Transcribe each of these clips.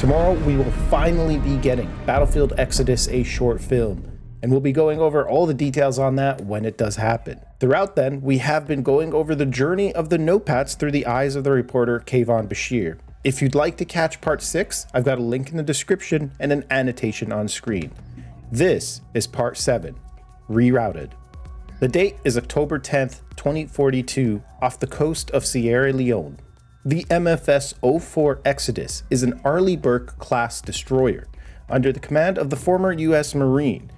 Tomorrow we will finally be getting Battlefield Exodus, a short film, and we'll be going over all the details on that when it does happen. Throughout then, we have been going over the journey of the Notepats through the eyes of the reporter Kayvan Bechir. If you'd like to catch part 6, I've got a link in the description and an annotation on screen. This is part 7, Rerouted. The date is October 10th, 2042, off the coast of Sierra Leone. The MFS-04 Exodus is an Arleigh Burke-class destroyer, under the command of the former US Marine.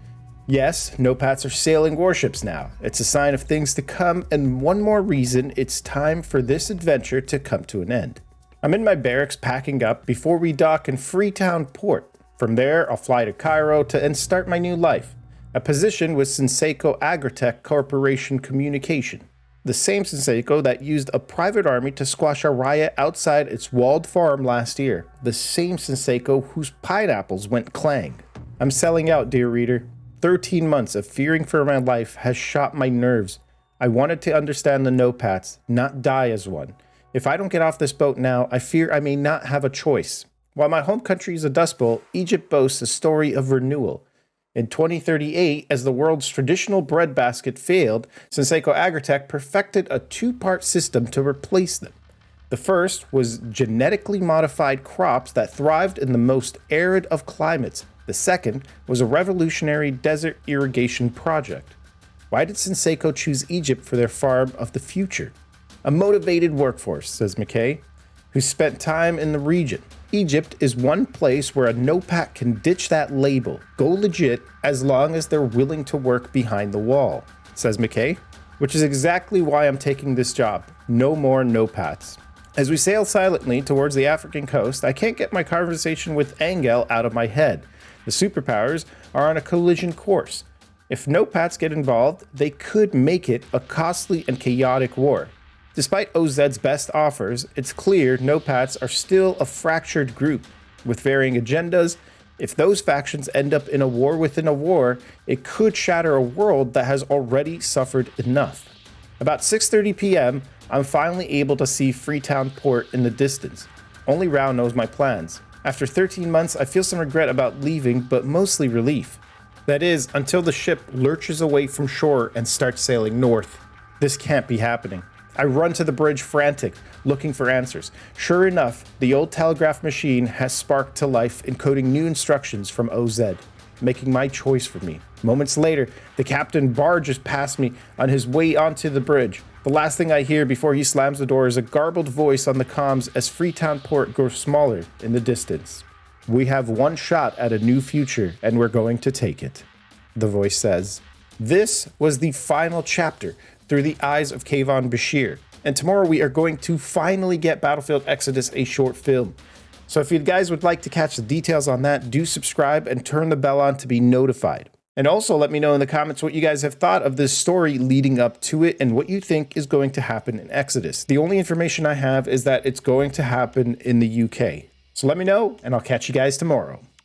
Yes, Notepats are sailing warships now. It's a sign of things to come, and one more reason it's time for this adventure to come to an end. I'm in my barracks packing up before we dock in Freetown Port. From there, I'll fly to Cairo and start my new life, a position with Senseico Agritech Corporation Communication, the same Senseico that used a private army to squash a riot outside its walled farm last year, the same Senseico whose pineapples went clang. I'm selling out, dear reader. 13 months of fearing for my life has shot my nerves. I wanted to understand the Notepats, not die as one. If I don't get off this boat now, I fear I may not have a choice. While my home country is a dust bowl, Egypt boasts a story of renewal. In 2038, as the world's traditional breadbasket failed, Senseico Agritech perfected a two-part system to replace them. The first was genetically modified crops that thrived in the most arid of climates. The second was a revolutionary desert irrigation project. Why did Senseico choose Egypt for their farm of the future? A motivated workforce, says McKay, who spent time in the region. Egypt is one place where a Notepat can ditch that label, go legit, as long as they're willing to work behind the wall, says McKay, which is exactly why I'm taking this job. No more Notepats. As we sail silently towards the African coast, I can't get my conversation with Angel out of my head. The superpowers are on a collision course. If Notepats get involved, they could make it a costly and chaotic war. Despite OZ's best offers, it's clear Notepats are still a fractured group with varying agendas. If those factions end up in a war within a war, it could shatter a world that has already suffered enough. About 6:30 p.m., I'm finally able to see Freetown Port in the distance. Only Rao knows my plans. After 13 months, I feel some regret about leaving, but mostly relief. That is, until the ship lurches away from shore and starts sailing north. This can't be happening. I run to the bridge frantic, looking for answers. Sure enough, the old telegraph machine has sparked to life, encoding new instructions from OZ, making my choice for me. Moments later, the captain barges past me on his way onto the bridge. The last thing I hear before he slams the door is a garbled voice on the comms as Freetown Port grows smaller in the distance. "We have one shot at a new future, and we're going to take it," the voice says. This was the final chapter through the eyes of Kayvan Bechir, and tomorrow we are going to finally get Battlefield Exodus, a short film. So if you guys would like to catch the details on that, do subscribe and turn the bell on to be notified. And also let me know in the comments what you guys have thought of this story leading up to it and what you think is going to happen in Exodus. The only information I have is that it's going to happen in the UK. So let me know, and I'll catch you guys tomorrow.